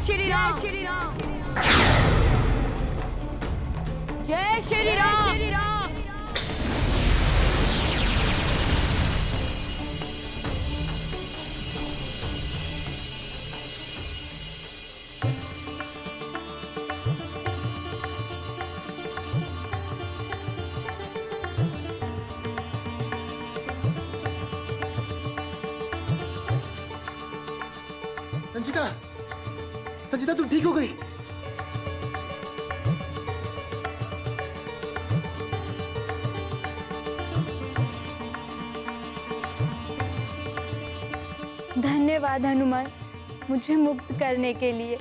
श्री राम, श्री राम, जय श्री राम, श्री राम। संजीता, संजीता तू ठीक हो गई? धन्यवाद हनुमान, मुझे मुक्त करने के लिए।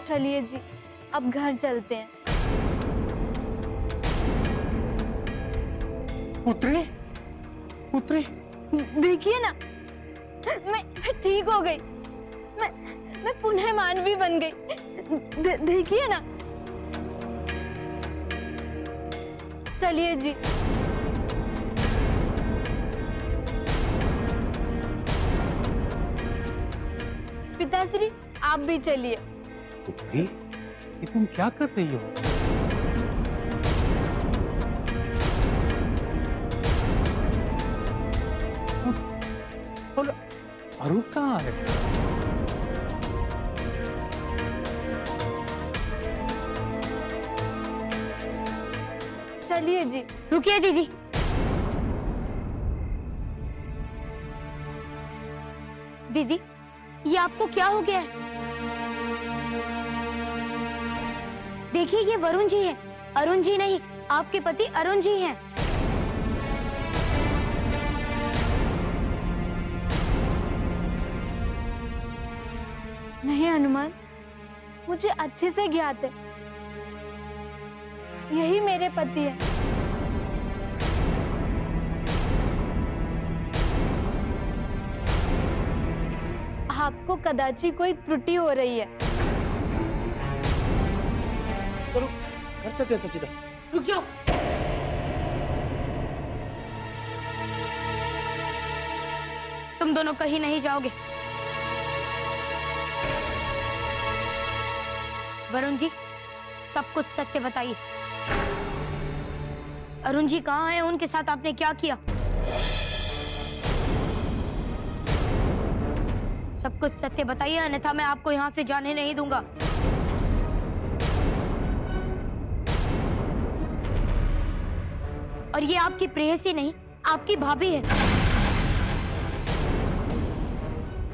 चलिए जी, अब घर चलते हैं। पुत्री, पुत्री, देखिए ना, मैं ठीक हो गई। मैं पुनः मानवी बन गई। देखिए ना। चलिए जी। पिताश्री, आप भी चलिए। पुत्री, ये तुम क्या कर रही हो? और अरुण कहाँ है? चलिए जी। रुकिए दीदी, दीदी ये आपको क्या हो गया है? देखिए ये वरुण जी हैं, अरुण जी नहीं, आपके पति अरुण जी हैं। नहीं हनुमान, मुझे अच्छे से ज्ञात है, यही मेरे पति है। आपको कदाची कोई त्रुटि हो रही है। चलो घर चलते हैं संजीता। रुक जाओ, तुम दोनों कहीं नहीं जाओगे। वरुण जी, सब कुछ सत्य बताइए। अरुण जी कहाँ हैं? उनके साथ आपने क्या किया? सब कुछ सत्य बताइए, अन्यथा मैं आपको यहाँ से जाने नहीं दूंगा। और ये आपकी प्रेयसी नहीं, आपकी भाभी है।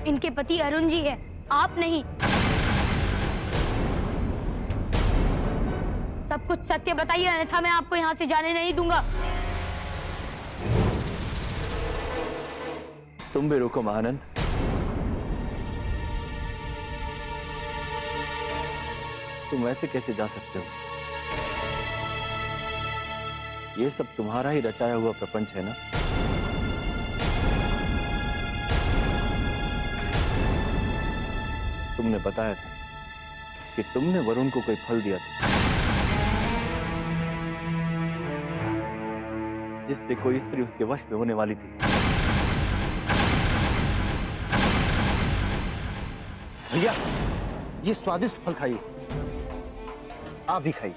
इनके पति अरुण जी है, आप नहीं। सब कुछ सत्य बताइए, अन्यथा मैं आपको यहाँ से जाने नहीं दूंगा। तुम भी रुको महानंद। तुम ऐसे कैसे जा सकते हो? ये सब तुम्हारा ही रचाया हुआ प्रपंच है ना? तुमने बताया था कि तुमने वरुण को कोई फल दिया था, जिससे कोई स्त्री उसके वश में होने वाली थी। भैया, ये स्वादिष्ट फल खाइए। आप भी खाइए।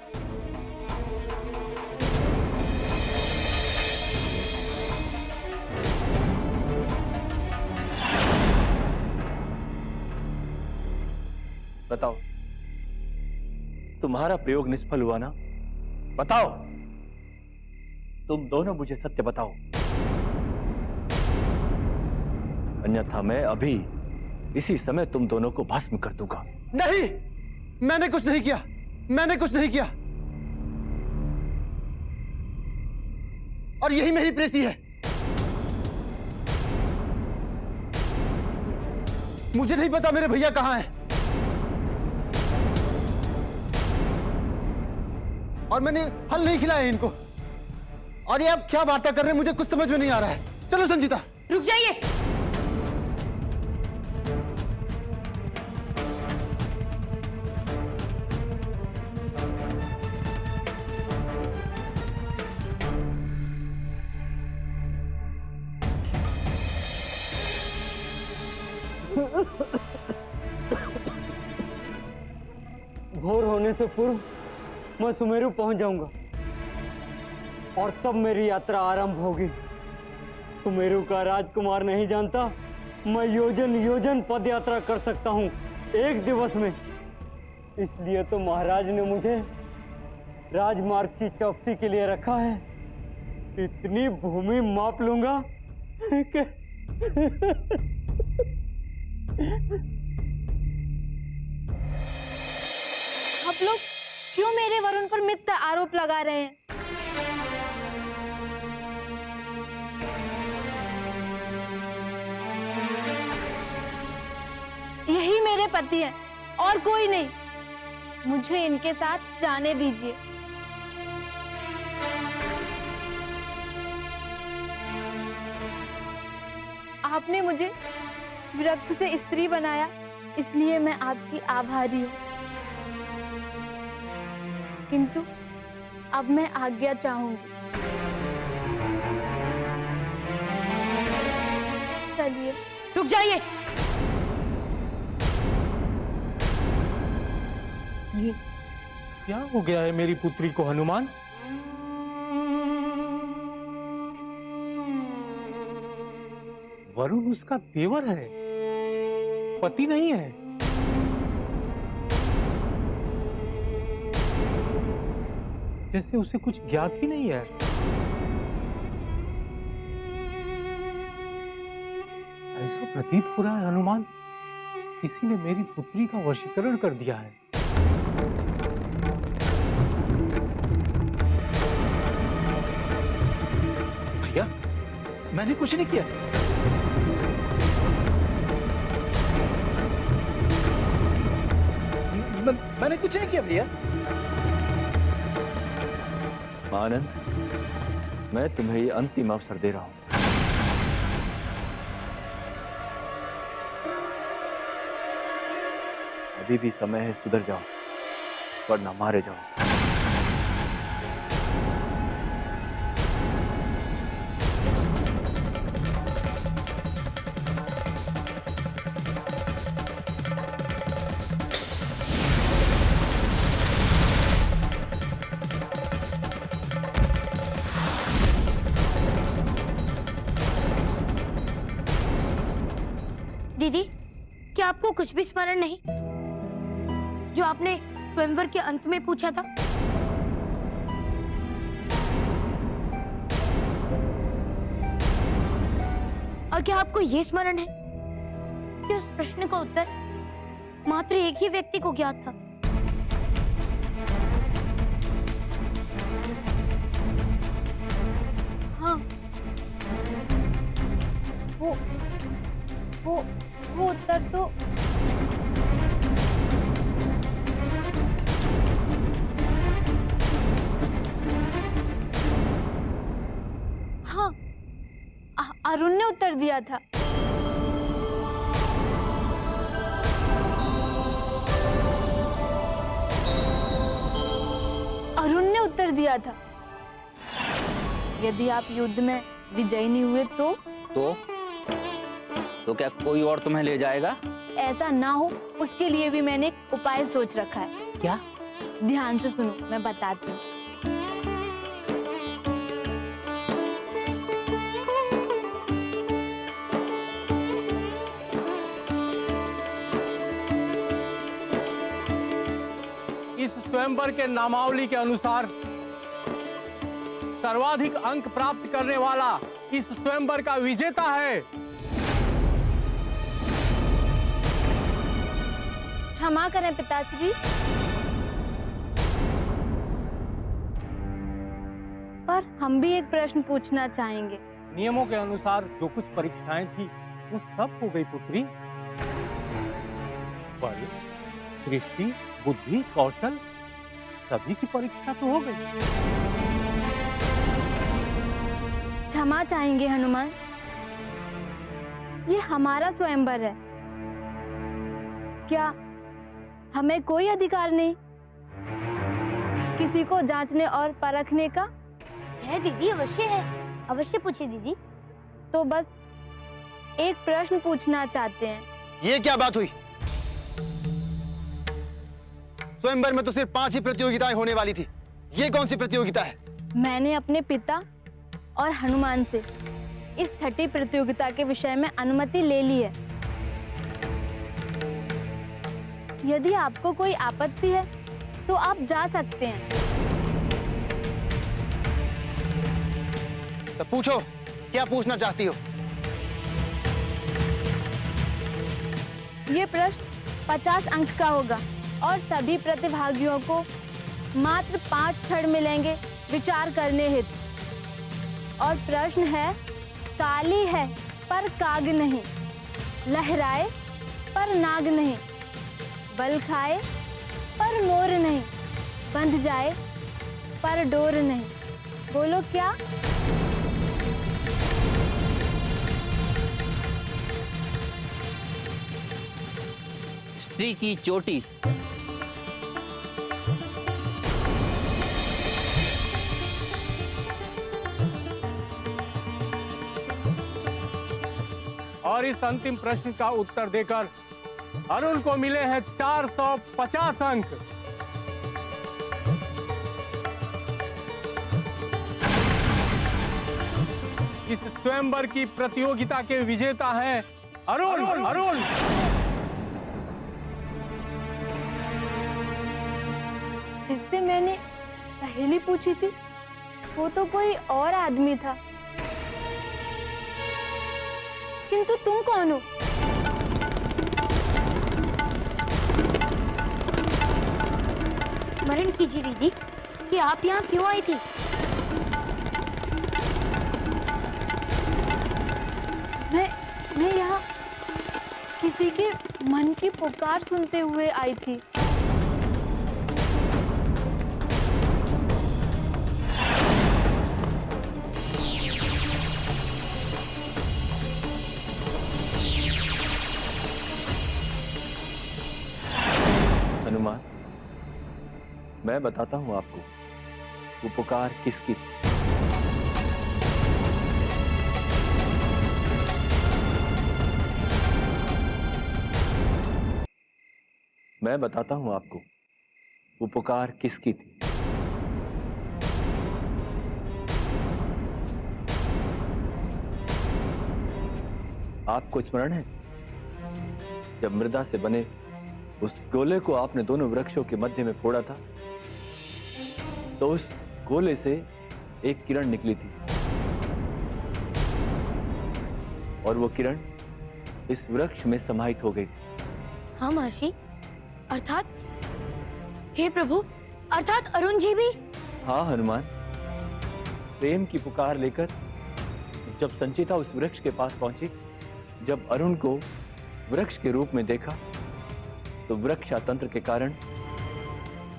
बताओ, तुम्हारा प्रयोग निष्फल हुआ ना? बताओ, तुम दोनों मुझे सत्य बताओ, अन्यथा मैं अभी इसी समय तुम दोनों को भस्म कर दूंगा। नहीं, मैंने कुछ नहीं किया, मैंने कुछ नहीं किया। और यही मेरी प्रेसी है। मुझे नहीं पता मेरे भैया कहां हैं। और मैंने फल नहीं खिलाया इनको। और ये आप क्या वार्ता कर रहे हैं, मुझे कुछ समझ में नहीं आ रहा है। चलो संजीता। रुक जाइए। भोर होने से पूर्व मैं सुमेरु पहुंच जाऊंगा और तब मेरी यात्रा आरंभ होगी। सुमेरु का राजकुमार नहीं जानता मैं योजन योजन पद यात्रा कर सकता हूं एक दिवस में। इसलिए तो महाराज ने मुझे राजमार्ग की चौकसी के लिए रखा है। इतनी भूमि माप लूंगा कि आप लोग क्यों मेरे वरुण पर मिथ्या आरोप लगा रहे हैं? यही मेरे पति हैं और कोई नहीं। मुझे इनके साथ जाने दीजिए। आपने मुझे वृक्ष से स्त्री बनाया, इसलिए मैं आपकी आभारी हूँ। किंतु अब मैं आज्ञा चाहूंगी। चलिए। रुक जाइए। ये क्या हो गया है मेरी पुत्री को हनुमान? वरुण उसका देवर है, पति नहीं है। जैसे उसे कुछ ज्ञात ही नहीं है। ऐसा प्रतीत हो रहा है हनुमान, किसी ने मेरी पुत्री का वशीकरण कर दिया है। भैया, मैंने कुछ नहीं किया। मैंने कुछ नहीं किया भैया। आनंद, मैं तुम्हें ये अंतिम अवसर दे रहा हूं। अभी भी समय है, सुधर जाओ वरना मारे जाओ। दीदी, क्या आपको कुछ भी स्मरण नहीं जो आपने स्वयंवर के अंत में पूछा था? और क्या आपको ये स्मरण है कि उस प्रश्न का उत्तर मात्र एक ही व्यक्ति को ज्ञात था? हाँ, वो उत्तर तो हाँ, अरुण ने उत्तर दिया था। अरुण ने उत्तर दिया था। यदि आप युद्ध में विजयी नहीं हुए तो क्या कोई और तुम्हें ले जाएगा? ऐसा ना हो उसके लिए भी मैंने एक उपाय सोच रखा है। क्या? ध्यान से सुनो, मैं बताती हूँ। इस स्वयंवर के नामावली के अनुसार सर्वाधिक अंक प्राप्त करने वाला इस स्वयंवर का विजेता है। क्षमा करें पिताश्री, पर हम भी एक प्रश्न पूछना चाहेंगे। नियमों के अनुसार जो कुछ परीक्षाएं थी वो सब हो गई पुत्री। बल, दृष्टि, बुद्धि, कौशल सभी की परीक्षा तो हो गई। क्षमा चाहेंगे हनुमान, ये हमारा स्वयंवर है। क्या हमें कोई अधिकार नहीं किसी को जांचने और परखने का? है दीदी, अवश्य है। अवश्य पूछिए दीदी। तो बस एक प्रश्न पूछना चाहते हैं। ये क्या बात हुई? स्वयंवर में तो सिर्फ 5 ही प्रतियोगिताएं होने वाली थी। ये कौन सी प्रतियोगिता है? मैंने अपने पिता और हनुमान से इस छठी प्रतियोगिता के विषय में अनुमति ले ली है। यदि आपको कोई आपत्ति है तो आप जा सकते हैं। तो पूछो, क्या पूछना चाहती हो? ये प्रश्न 50 अंक का होगा और सभी प्रतिभागियों को मात्र 5 क्षण मिलेंगे विचार करने हेतु। और प्रश्न है, काली है पर काग नहीं, लहराए पर नाग नहीं, बल खाए पर मोर नहीं, बंध जाए पर डोर नहीं। बोलो क्या? स्त्री की चोटी। और इस अंतिम प्रश्न का उत्तर देकर अरुण को मिले हैं 450 अंक। इस स्वयंवर की प्रतियोगिता के विजेता हैं अरुण। अरुण जिससे मैंने पहेली पूछी थी वो तो कोई और आदमी था, किंतु तुम कौन हो? स्मरण कीजिए दीदी कि आप यहाँ क्यों आई थी। मैं यहाँ किसी के मन की पुकार सुनते हुए आई थी। हनुमान, मैं बताता हूं आपको वो पुकार किसकी थी। मैं बताता हूं आपको वो पुकार किसकी थी। आपको स्मरण है जब मृदा से बने उस गोले को आपने दोनों वृक्षों के मध्य में फोड़ा था, तो उस गोले से एक किरण निकली थी और वो किरण इस वृक्ष में समाहित हो गई थी। हाँ महर्षि, अर्थात हे प्रभु, अर्थात अरुण जी भी। हाँ हनुमान, प्रेम की पुकार लेकर जब संचिता उस वृक्ष के पास पहुंची, जब अरुण को वृक्ष के रूप में देखा, तो वृक्षा तंत्र के कारण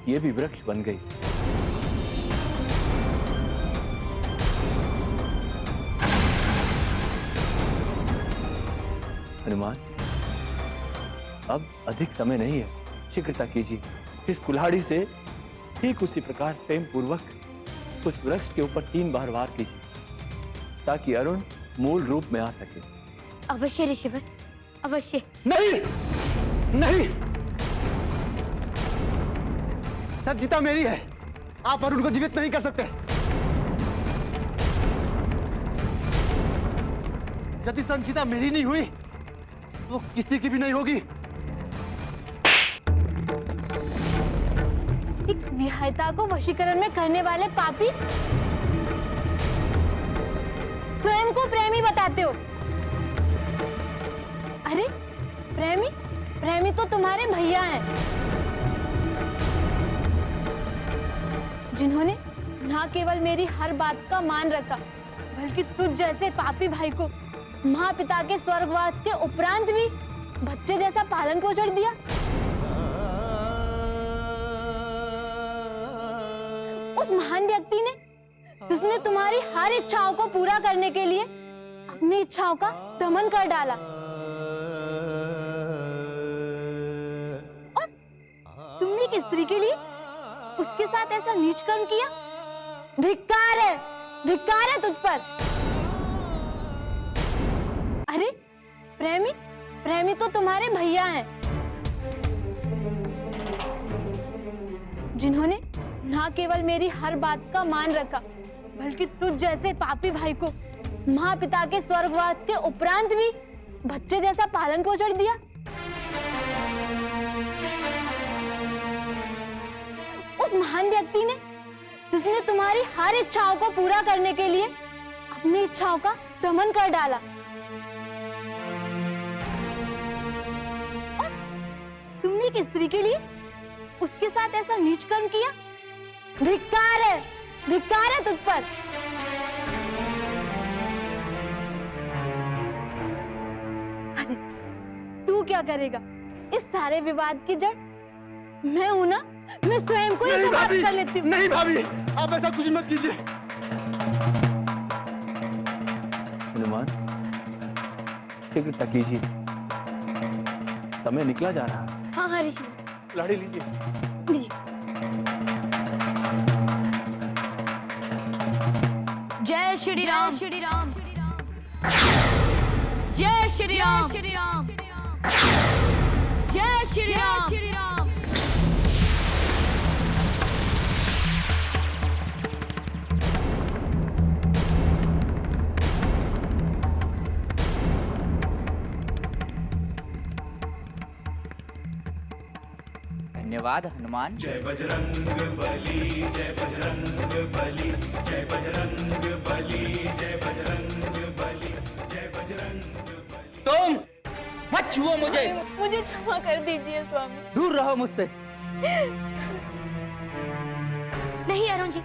ये भी वृक्ष बन गई। हनुमान, अब अधिक समय नहीं है, शीघ्रता कीजिए। इस कुल्हाड़ी से ठीक उसी प्रकार प्रेम पूर्वक उस वृक्ष के ऊपर 3 बार वार कीजिए ताकि अरुण मूल रूप में आ सके। अवश्य ऋषिवर, अवश्य। नहीं, नहीं, संचिता मेरी है। आप अरुण को जीवित नहीं कर सकते। यदि संचिता मेरी नहीं हुई तो किसी की भी नहीं होगी। एक विवाहिता को वशीकरण में करने वाले पापी स्वयं को प्रेमी बताते हो। अरे प्रेमी, प्रेमी तो तुम्हारे भैया हैं, जिन्होंने ना केवल मेरी हर बात का मान रखा, बल्कि तुझ जैसे पापी भाई को माँ पिता के स्वर्गवास के उपरांत भी बच्चे जैसा पालन पोषण दिया। उस महान व्यक्ति ने जिसने तुम्हारी हर इच्छाओं को पूरा करने के लिए अपनी इच्छाओं का दमन कर डाला, और तुमने एक स्त्री के लिए उसके साथ ऐसा नीच कर्म किया। धिक्कार है तुझ पर। अरे प्रेमी, प्रेमी तो तुम्हारे भैया हैं, जिन्होंने ना केवल मेरी हर बात का मान रखा, बल्कि तुझ जैसे पापी भाई को माँ पिता के स्वर्गवास के उपरांत भी बच्चे जैसा पालन पोषण दिया। उस महान व्यक्ति ने, जिसने तुम्हारी हर इच्छाओं को पूरा करने के लिए अपनी इच्छाओं का दमन कर डाला, और तुमने एक स्त्री के लिए उसके साथ ऐसा नीच कर्म किया। धिक्कार है तुझ पर। अरे तू क्या करेगा? इस सारे विवाद की जड़ मैं हूं ना, मैं स्वयं को ही समाप्त कर लेती हूँ। नहीं भाभी, आप ऐसा कुछ मत कीजिए। हनुमान, शीघ्रता कीजिए, समय निकला जा रहा है। हाँ हाँ ऋषि, लाड़ी लीजिए। लीजिए। जय श्री राम, श्री राम, जय श्री राम, श्री राम, जय श्री राम, श्री राम। धन्यवाद हनुमान। जय बजरंग बली, जय बजरंग बली, जय बजरंग बली, जय बजरंग बली, जय बजरंग बली। तुम मत छुओ मुझे, मुझे क्षमा कर दीजिए स्वामी। दूर रहो मुझसे। नहीं अरुण जी,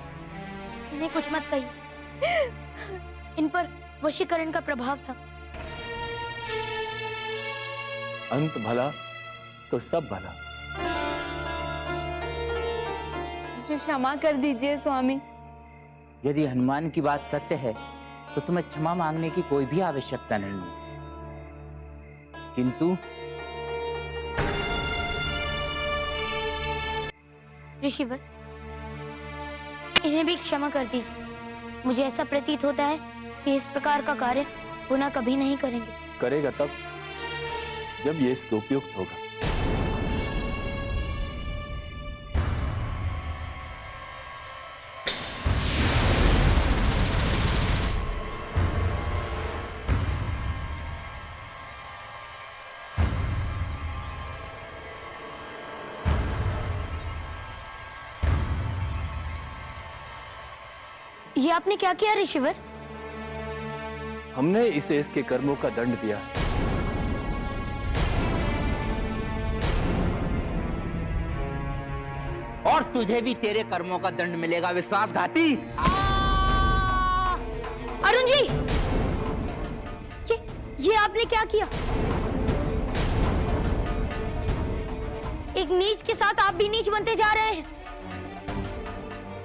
इन्हें कुछ मत कहिए, इन पर वशीकरण का प्रभाव था। अंत भला तो सब भला। मुझे क्षमा कर दीजिए स्वामी। यदि हनुमान की बात सत्य है तो तुम्हें क्षमा मांगने की कोई भी आवश्यकता नहीं है, किंतु ऋषिवर, इन्हें भी क्षमा कर दीजिए। मुझे ऐसा प्रतीत होता है कि इस प्रकार का कार्य पुनः कभी नहीं करेंगे। करेगा तब जब ये इसके उपयुक्त होगा। ये आपने क्या किया ऋषिवर? हमने इसे इसके कर्मों का दंड दिया। और तुझे भी तेरे कर्मों का दंड मिलेगा, विश्वासघाती। अरुण जी, ये आपने क्या किया? एक नीच के साथ आप भी नीच बनते जा रहे हैं।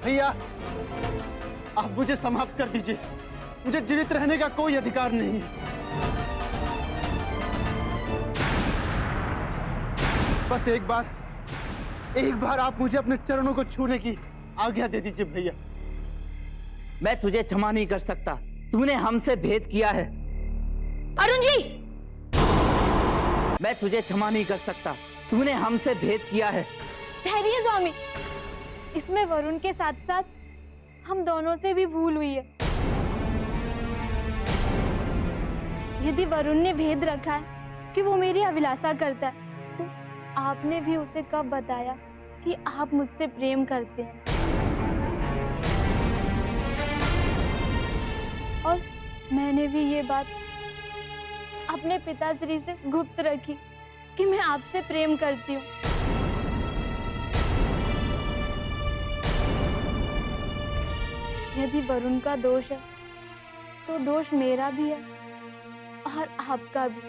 भैया, आप मुझे समाप्त कर दीजिए। मुझे जीवित रहने का कोई अधिकार नहीं है। बस एक बार आप मुझे अपने चरणों को छूने की आज्ञा दे दीजिए भैया। मैं तुझे क्षमा नहीं कर सकता, तूने हमसे भेद किया है। अरुण जी, मैं तुझे क्षमा नहीं कर सकता, तूने हमसे भेद किया है। ठहरिए स्वामी, इसमें वरुण के साथ साथ हम दोनों से भी भूल हुई है। यदि वरुण ने भेद रखा है कि वो मेरी अभिलाषा करता है, तो आपने भी उसे कब बताया कि आप मुझसे प्रेम करते हैं? और मैंने भी ये बात अपने पिताश्री से गुप्त रखी कि मैं आपसे प्रेम करती हूँ। यदि वरुण का दोष है तो दोष मेरा भी है और आपका भी।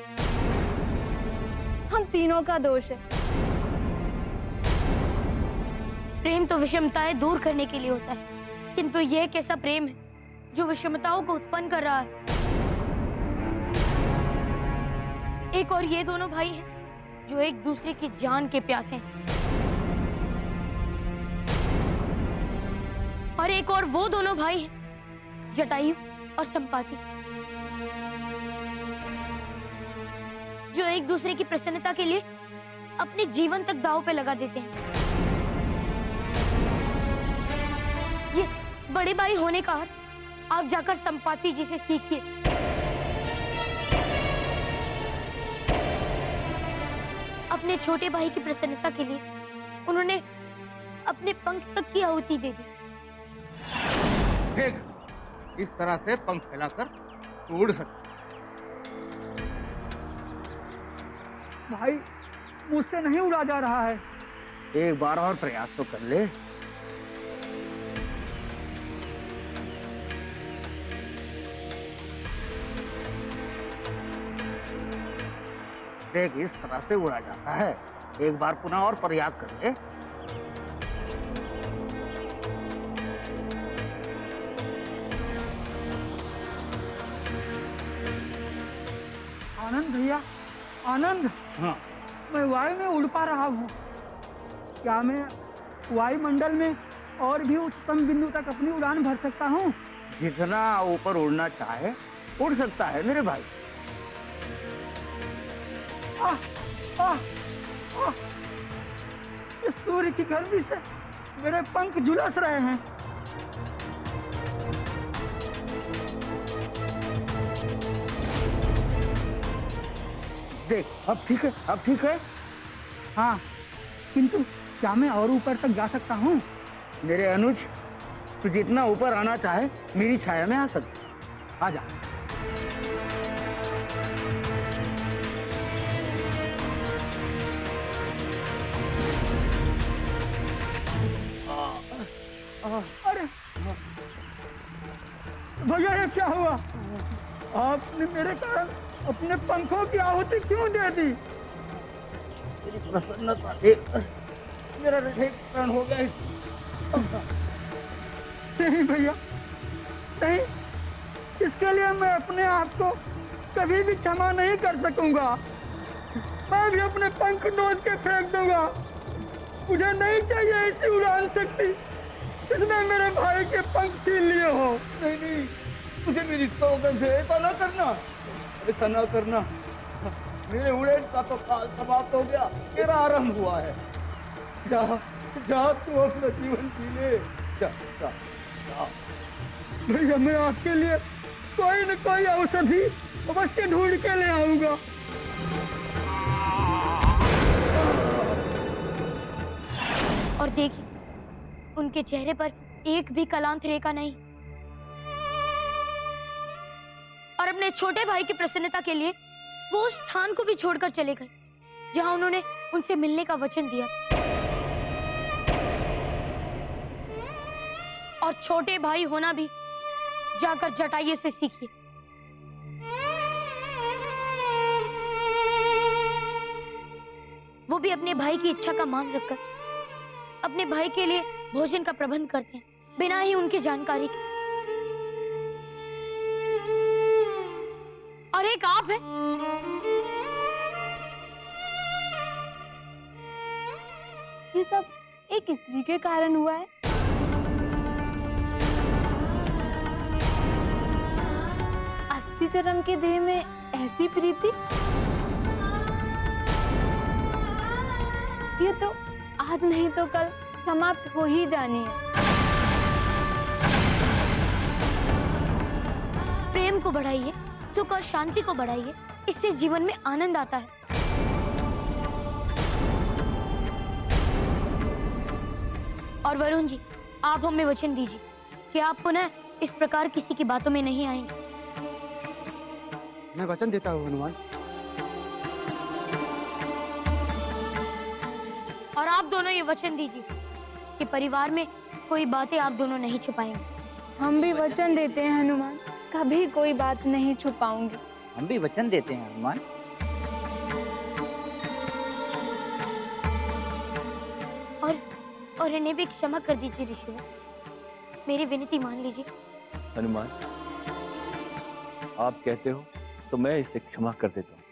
हम तीनों का दोष है। प्रेम तो विषमताएं दूर करने के लिए होता है, किंतु यह कैसा प्रेम है जो विषमताओं को उत्पन्न कर रहा है? एक और ये दोनों भाई हैं जो एक दूसरे की जान के प्यासे हैं, और एक और वो दोनों भाई हैं जटायु और संपाति, जो एक दूसरे की प्रसन्नता के लिए अपने जीवन तक दांव पे लगा देते हैं। ये बड़े भाई होने का अर्थ आप जाकर संपाति जी से सीखिए। अपने छोटे भाई की प्रसन्नता के लिए उन्होंने अपने पंख तक की आहुति दे दी। देख, इस तरह से पंख फैलाकर तू उड़ सकता। भाई, मुझसे नहीं उड़ा जा रहा है। एक बार और प्रयास तो कर ले। देख, इस तरह से उड़ा जाता है। एक बार पुनः और प्रयास कर ले। आनंद भैया, आनंद। हाँ, मैं वायु में उड़ पा रहा हूँ। क्या मैं वायुमंडल में और भी उच्चतम बिंदु तक अपनी उड़ान भर सकता हूँ? जितना ऊपर उड़ना चाहे उड़ सकता है मेरे भाई। आह, आह, आह। इस सूर्य की गर्मी से मेरे पंख झुलस रहे हैं। देख, अब ठीक है, अब ठीक है। हाँ, किंतु क्या मैं और ऊपर तक जा सकता हूँ? मेरे अनुज, तू जितना ऊपर आना चाहे मेरी छाया में आ सकता। आ जा। अरे भैया, ये क्या हुआ? आपने मेरे कारण अपने पंखों की आहुति क्यों दे दी? तेरी प्रसन्नता देख मेरा हृदय प्राण हो गया। नहीं भैया, नहीं, इसके लिए मैं अपने आप को कभी भी क्षमा नहीं कर सकूंगा। मैं भी अपने पंख नोच के फेंक दूंगा। मुझे नहीं चाहिए ऐसी उड़ान शक्ति इसने मेरे भाई के पंख छीन लिए हो। नहीं नहीं, मुझे मेरी सौगंध है, ऐसा ना करना, ऐसा ना करना। मेरे उड़ान का तो काल समाप्त हो गया, मेरा आरंभ हुआ है। जा जा, तू अपना जीवन जी ले। जा जा जा। भैया, मैं आपके लिए कोई न कोई औषधि अवश्य ढूंढ के ले आऊंगा। और देखिए, उनके चेहरे पर एक भी कलांत रेखा नहीं। और अपने छोटे भाई की प्रसन्नता के लिए वो उस स्थान को भी छोड़कर चले गए जहां उन्होंने उनसे मिलने का वचन दिया। और छोटे भाई होना भी जाकर जटायु से सीखिए। वो भी अपने भाई की इच्छा का मान रखकर अपने भाई के लिए भोजन का प्रबंध करते हैं, बिना ही उनकी जानकारी के। और एक आप है, ये सब एक स्त्री के कारण हुआ है। अस्थिचरम के देह में ऐसी प्रीति, ये तो आज नहीं तो कल समाप्त हो ही जानी है। प्रेम को बढ़ाइए, सुख और शांति को बढ़ाइए, इससे जीवन में आनंद आता है। और वरुण जी, आप हमें वचन दीजिए कि आप पुनः इस प्रकार किसी की बातों में नहीं आएंगे। मैं वचन देता हूँ हनुमान। और आप दोनों ये वचन दीजिए कि परिवार में कोई बातें आप दोनों नहीं छुपाएंगे। हम भी वचन देते हैं हनुमान, कभी कोई बात नहीं छुपाऊंगी। हम भी वचन देते हैं हनुमान। और इन्हें भी क्षमा कर दीजिए ऋषिवर, मेरी विनती मान लीजिए। हनुमान, आप कहते हो तो मैं इसे क्षमा कर देता हूँ।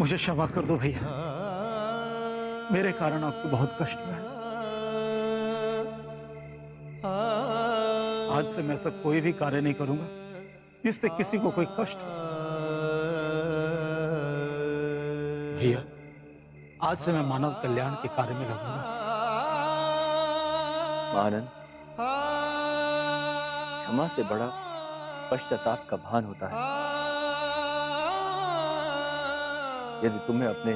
मुझे क्षमा कर दो भैया, मेरे कारण आपको बहुत कष्ट हुआ है। आज से मैं ऐसा कोई भी कार्य नहीं करूंगा जिससे किसी को कोई कष्ट हो। भैया, आज से मैं मानव कल्याण के कार्य में लगूंगा। आनंद, क्षमा से बड़ा पश्चाताप का भान होता है। यदि तुम्हें अपने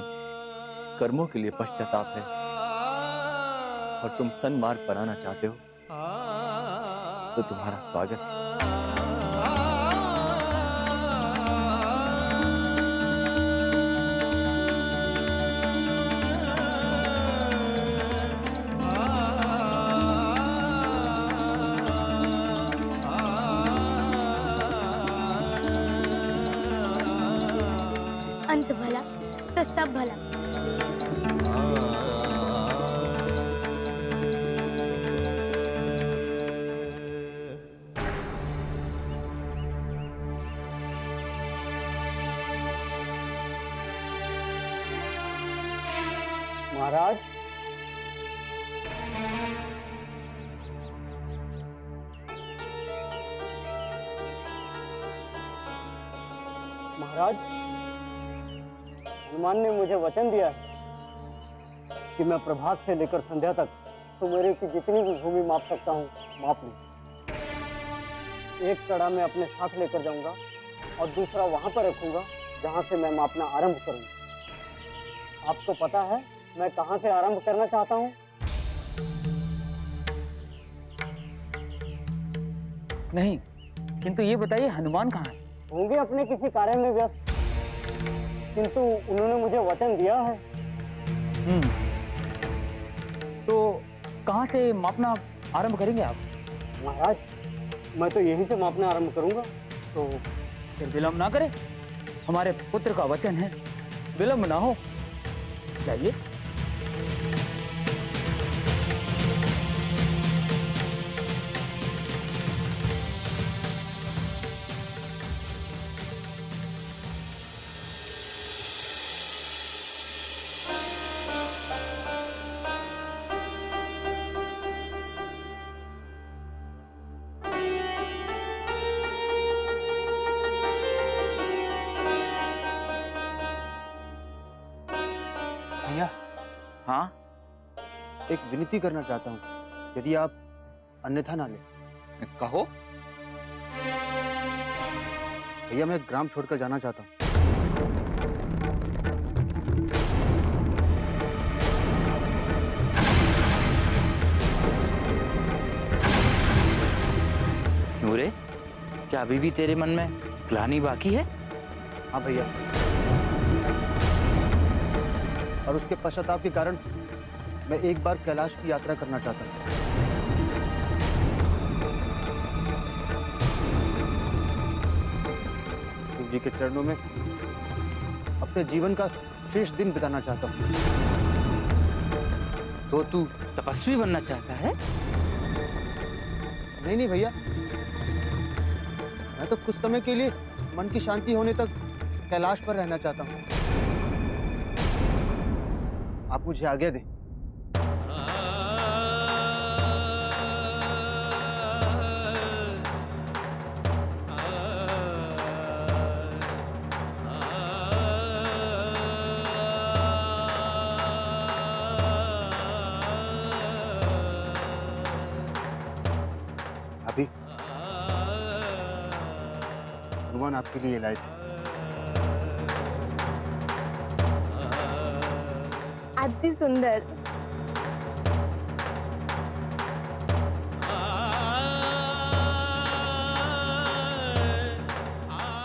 कर्मों के लिए पश्चाताप है और तुम सन्मार्ग पर आना चाहते हो तो तुम्हारा स्वागत है। अंत भला तो सब भला। महाराज, महाराज, हनुमान ने मुझे वचन दिया है कि मैं प्रभात से लेकर संध्या तक सुमेरु की जितनी भी भूमि माप सकता हूँ माप लूं। एक कड़ा मैं अपने साथ लेकर जाऊंगा और दूसरा वहां पर रखूंगा जहां से मैं मापना आरंभ करूंगा। आपको पता है मैं कहां से आरंभ करना चाहता हूं? नहीं, किंतु ये बताइए हनुमान कहाँ है? होंगे अपने किसी कार्य में व्यस्त, किंतु उन्होंने मुझे वचन दिया है। तो कहाँ से मापना आरंभ करेंगे आप? महाराज, मैं तो यहीं से मापना आरंभ करूंगा। तो फिर विलंब ना करें, हमारे पुत्र का वचन है, विलंब ना हो। जाइए। भैया, हाँ, एक विनती करना चाहता हूँ, यदि आप अन्यथा ना लें। कहो। भैया, मैं ग्राम छोड़कर जाना चाहता हूँ। क्यों रे? क्या अभी भी तेरे मन में ग्लानि बाकी है? हाँ भैया, और उसके पश्चाताप के कारण मैं एक बार कैलाश की यात्रा करना चाहता हूँ। शिव जी के चरणों में अपने जीवन का शेष दिन बिताना चाहता हूँ। तो तू तपस्वी बनना चाहता है? नहीं नहीं भैया, मैं तो कुछ समय के लिए मन की शांति होने तक कैलाश पर रहना चाहता हूँ। आप मुझे आज्ञा दें। अभी हनुमान आपके लिए लाए थे। अति सुंदर।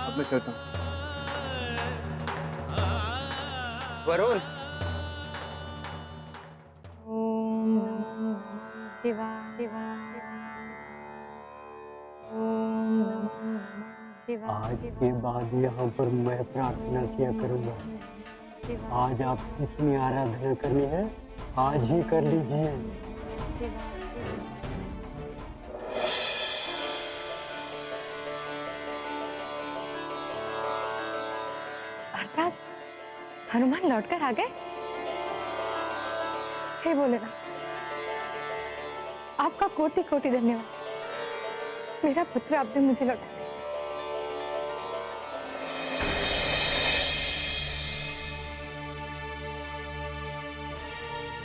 अब मैं चलता हूँ। वरुण, आज के बाद यहाँ पर मैं प्रार्थना किया करूँगा। आज आप कितनी आराधना करनी है, आज ही कर लीजिए। भरत, हनुमान लौटकर आ गए? हे भोलेनाथ, आपका कोटि कोटि धन्यवाद। मेरा पुत्र आपने मुझे लौटा दिया।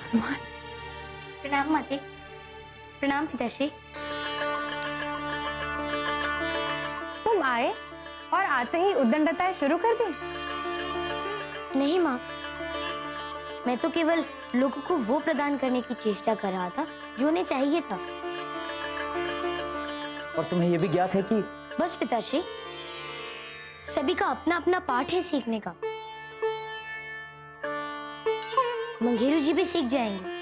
हनुमान, प्रणाम माते। प्रणाम पिताश्री। तुम आए और आते ही उद्दंडताएं शुरू कर दी? नहीं माँ, मैं तो केवल लोगों को वो प्रदान करने की चेष्टा कर रहा था जो उन्हें चाहिए था। और तुम्हें यह भी ज्ञात है कि बस पिताश्री, सभी का अपना अपना पाठ है सीखने का। मंगेरू जी भी सीख जाएंगे।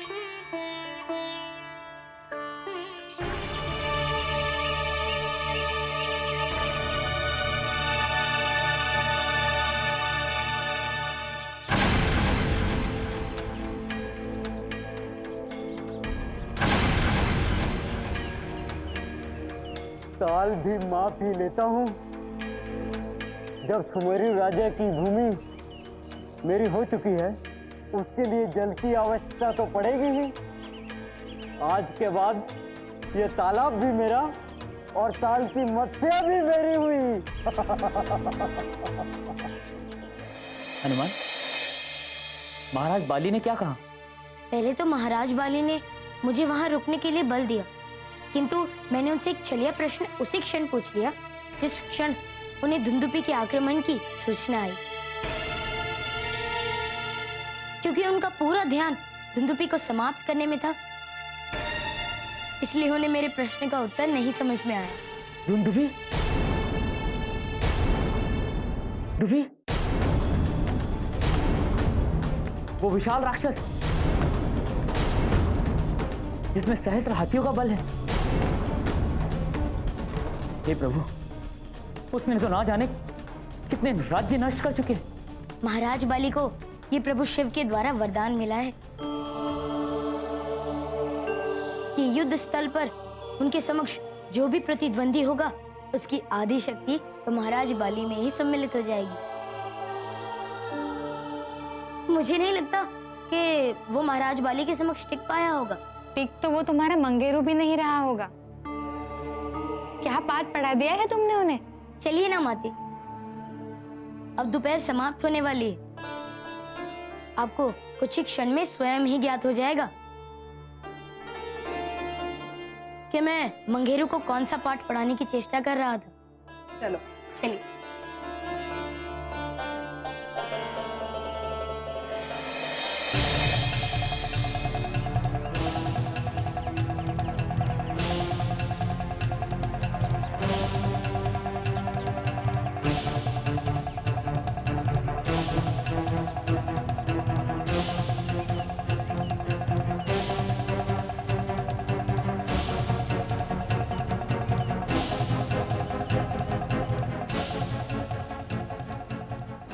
साल भी माफ ही लेता हूँ जब सुमेरु राजा की भूमि मेरी हो चुकी है, उसके लिए जल की आवश्यकता तो पड़ेगी ही। आज के बाद ये तालाब भी मेरा और ताल की मत्स्या भी मेरी हुई। हनुमान, महाराज बाली ने क्या कहा? पहले तो महाराज बाली ने मुझे वहां रुकने के लिए बल दिया, किंतु मैंने उनसे एक छलिया प्रश्न उसी क्षण पूछ लिया जिस क्षण उन्हें धुंधुपी के आक्रमण की सूचना आई। क्योंकि उनका पूरा ध्यान धुंधुपी को समाप्त करने में था, इसलिए उन्हें मेरे प्रश्न का उत्तर नहीं समझ में आया। धुंधुपी? धुंधुपी? वो विशाल राक्षस जिसमें सहस्त्र हाथियों का बल है। हे प्रभु, उसने तो ना जाने कितने राज्य नष्ट कर चुके। महाराज बाली को ये प्रभु शिव के द्वारा वरदान मिला है कि युद्ध स्थल पर उनके समक्ष जो भी प्रतिद्वंदी होगा उसकी आदि शक्ति तो महाराज बाली में ही सम्मिलित हो जाएगी। मुझे नहीं लगता कि वो महाराज बाली के समक्ष टिक पाया होगा। टिक तो वो तुम्हारा मंगेरू भी नहीं रहा होगा। क्या पाठ पढ़ा दिया है तुमने उन्हें? चलिए ना माते, अब दोपहर समाप्त होने वाली है। आपको कुछ ही क्षण में स्वयं ही ज्ञात हो जाएगा कि मैं मंगेरू को कौन सा पाठ पढ़ाने की चेष्टा कर रहा था। चलो चलिए।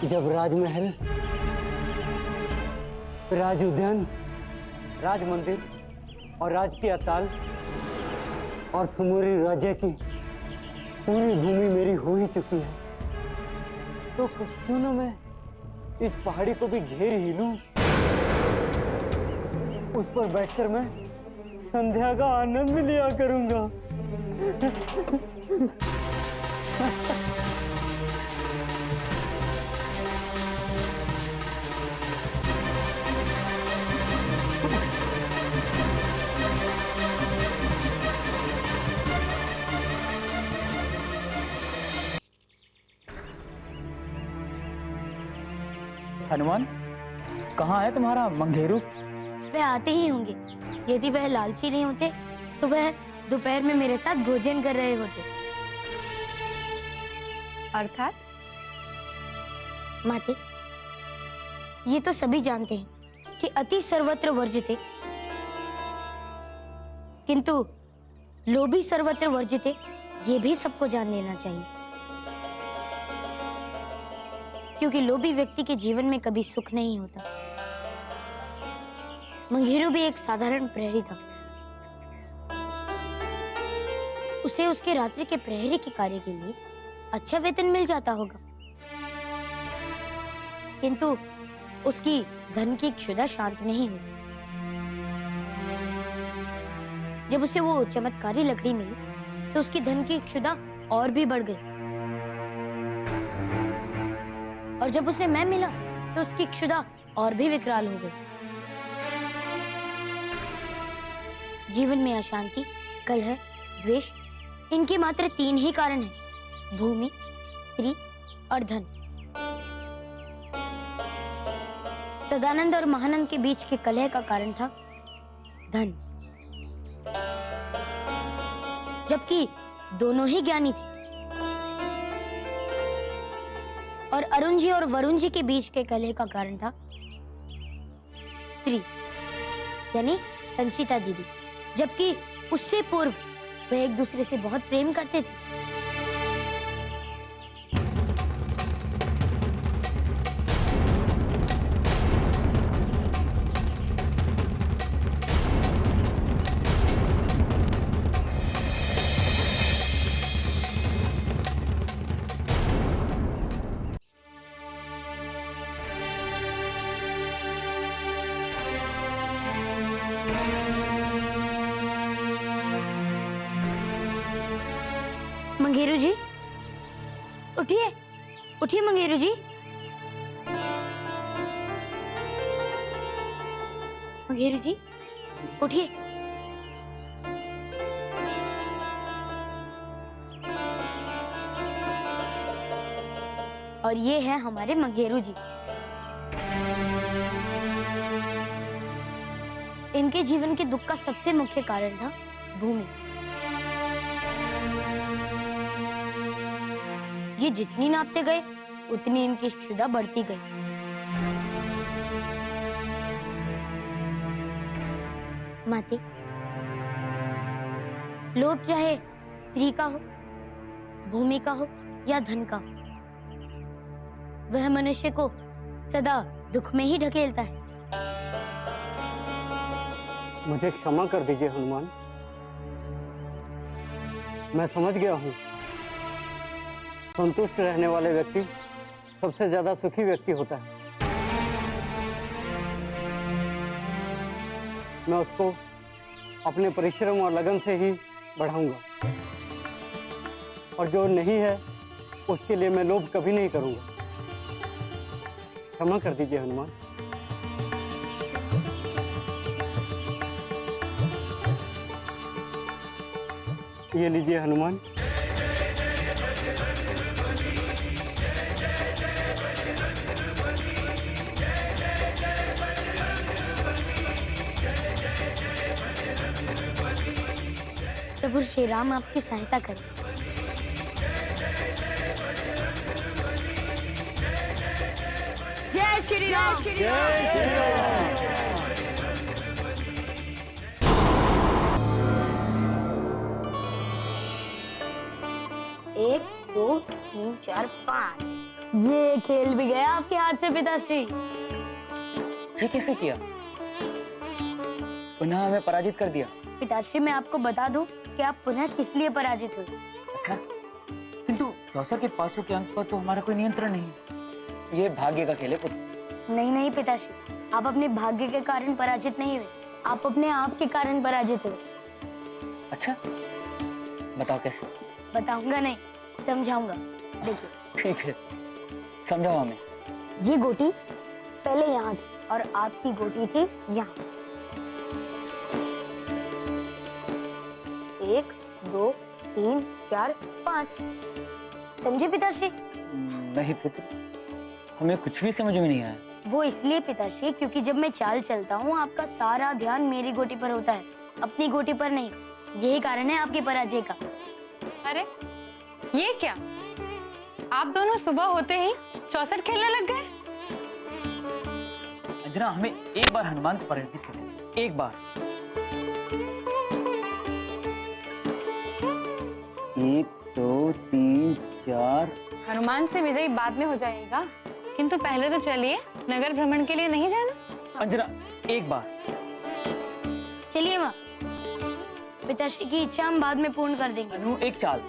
जब राजमहल, राज उद्यान, राज मंदिर और राजकीय ताल और सुमेरु राज्य की पूरी भूमि मेरी हो ही चुकी है, तो क्यों न मैं इस पहाड़ी को भी घेर ही लूं। उस पर बैठकर मैं संध्या का आनंद लिया करूंगा। हनुमान, कहाँ है तुम्हारा मंगेरू? वह आते ही होंगे। यदि वह लालची नहीं होते तो वह दोपहर में मेरे साथ भोजन कर रहे होते। अर्थात? माते, ये तो सभी जानते हैं कि अति सर्वत्र वर्जिते, किंतु लोभी सर्वत्र वर्जिते, ये भी सबको जान लेना चाहिए। क्योंकि लोभी व्यक्ति के जीवन में कभी सुख नहीं होता। मंगेरू भी एक साधारण प्रहरी था। उसे उसके रात्रि के प्रहरी के कार्य के लिए अच्छा वेतन मिल जाता होगा, किंतु उसकी धन की क्षुधा शांत नहीं हुई। जब उसे वो चमत्कारी लकड़ी मिली तो उसकी धन की क्षुधा और भी बढ़ गई, और जब उसे मैं मिला तो उसकी क्षुधा और भी विकराल हो गई। जीवन में अशांति, कलह, द्वेष, इनके मात्र 3 ही कारण हैं: भूमि, स्त्री और धन। सदानंद और महानंद के बीच के कलह का कारण था धन, जबकि दोनों ही ज्ञानी थे। और अरुण जी और वरुण जी के बीच के कलह का कारण था स्त्री, यानी संचिता दीदी, जबकि उससे पूर्व वे एक दूसरे से बहुत प्रेम करते थे। मंगेरू जी, उठिए, उठिए मंगेरू जी। मंगेरू जी, उठिए। और ये है हमारे मंगेरू जी। इनके जीवन के दुख का सबसे मुख्य कारण था भूमि। ये जितनी नापते गए उतनी इनकी क्षुधा बढ़ती गई। माते, लोभ चाहे स्त्री का हो, भूमि का हो या धन का हो, वह मनुष्य को सदा दुख में ही ढकेलता है। मुझे क्षमा कर दीजिए हनुमान, मैं समझ गया हूँ। संतुष्ट रहने वाले व्यक्ति सबसे ज्यादा सुखी व्यक्ति होता है। मैं उसको अपने परिश्रम और लगन से ही बढ़ाऊंगा, और जो नहीं है उसके लिए मैं लोभ कभी नहीं करूंगा। क्षमा कर दीजिए हनुमान। ये लीजिए हनुमान। प्रभु श्री राम आपकी सहायता करें। जय श्री राम। जय श्री राम। 1 2 3 4 5। ये खेल भी गया आपके हाथ से पिताश्री। ये कैसे किया? पुनः हमें पराजित कर दिया। पिताश्री, मैं आपको बता दूं कि आप पुनः किस लिए पराजित हुए। अच्छा, किंतु 64 के 500 के अंक पर तो हमारा कोई नियंत्रण नहीं। ये भाग्य का खेल है पुत्र। नहीं नहीं पिताश्री, आप अपने भाग्य के कारण पराजित नहीं हुए, आप अपने आप के कारण पराजित हुए। अच्छा, बताओ कैसे? बताऊंगा नहीं, समझाऊंगा। देखिए। ठीक है, समझाओ हमें। ये गोटी पहले यहाँ थी और आपकी गोटी थी यहाँ। 1 2 3 4 5। समझे पिताश्री? नहीं पुत्र, हमें कुछ भी समझ में नहीं आया। वो इसलिए पिताश्री क्योंकि जब मैं चाल चलता हूँ आपका सारा ध्यान मेरी गोटी पर होता है, अपनी गोटी पर नहीं। यही कारण है आपकी पराजय का। अरे ये क्या, आप दोनों सुबह होते ही 64 खेलने लग गए? अंजना, हमें एक बार हनुमान को पराजित करें, एक बार। 1 2 3 4। हनुमान से विजयी बाद में हो जाएगा, किंतु पहले तो चलिए, नगर भ्रमण के लिए नहीं जाना? अंजना, एक बार। चलिए माँ, पिताश्री की इच्छा हम बाद में पूर्ण कर देंगे। अनु, एक चाल।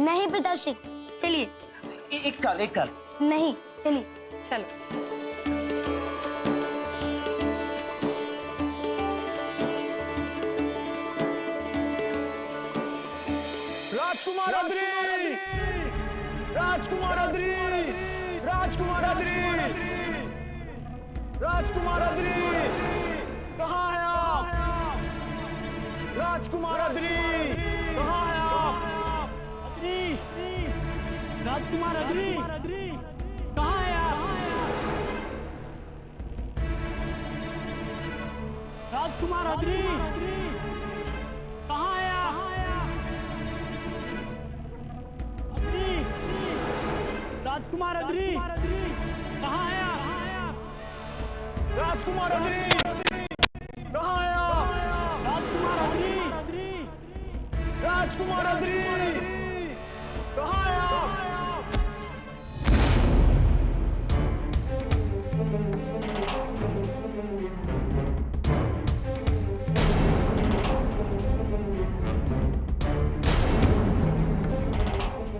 नहीं पिताश्री, चलिए। एक चाल, एक चाल। नहीं, चलिए। चलो। राजकुमार अद्री, राजकुमार अद्री, राजकुमार अद्री, राजकुमार अद्री, कहाँ है आप? राजकुमार अद्री, कहाँ है आप? अद्री, राजकुमार अद्री, कहाँ है आप? राजकुमार अद्री, कहाँ है आप? अद्री, राजकुमार अद्री, कहाँ है आप? राजकुमार अद्री, कहाँ है आप? राजकुमार अद्री, राजकुमार अद्री, कहाँ है आप?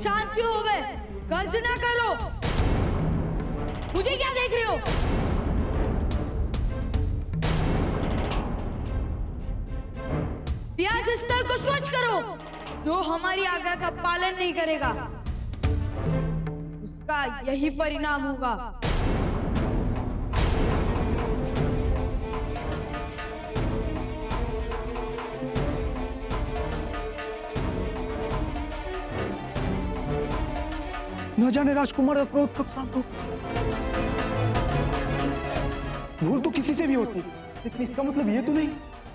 शांत क्यों हो गए? गर्जना करो। मुझे क्या देख रहे हो? व्यास स्थल को स्वच्छ करो। जो हमारी आज्ञा का पालन नहीं करेगा उसका यही परिणाम होगा। न जाने राजकुमार का क्रोध कब शांत हो। भूल तो किसी से भी होती है, लेकिन इसका मतलब ये तो नहीं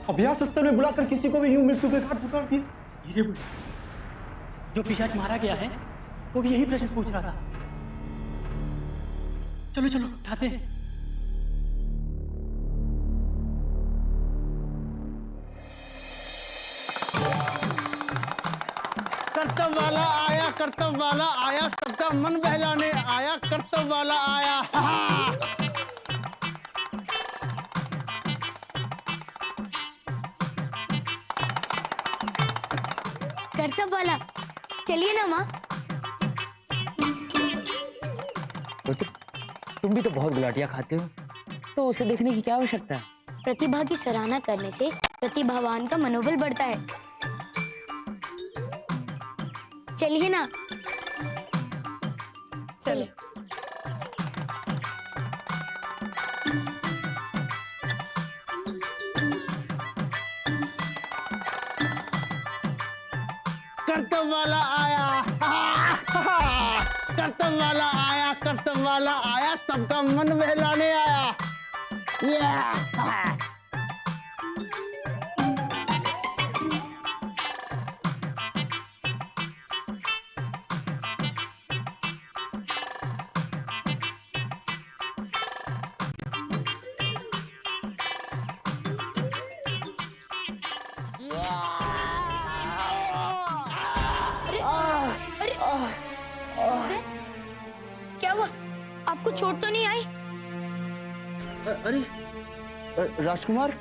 अभ्यास स्थल में बुलाकर किसी को भी यूं मृत्यु के घाट उतार दिए। धीरे बोलो। जो पिशाच मारा गया है वो भी यही प्रश्न पूछ रहा था। चलो चलो उठाते हैं। कर्तव्य वाला आया, कर्तव्य वाला आया, सबका मन बहलाने आया, कर्तव्य वाला आया। हा हा। कर्तव्य वाला, चलिए ना माँ। तुम भी तो बहुत गुलाटियां खाते हो, तो उसे देखने की क्या आवश्यकता है? प्रतिभा की सराहना करने से प्रतिभावान का मनोबल बढ़ता है। चलिए ना। चलिए। कर्तव्य वाला आया, कर्तव्य वाला आया, कर्तव्य वाला आया, सबका मन बहलाने आया। अरे, क्या हुआ? आपको चोट तो नहीं आई? अरे राजकुमार,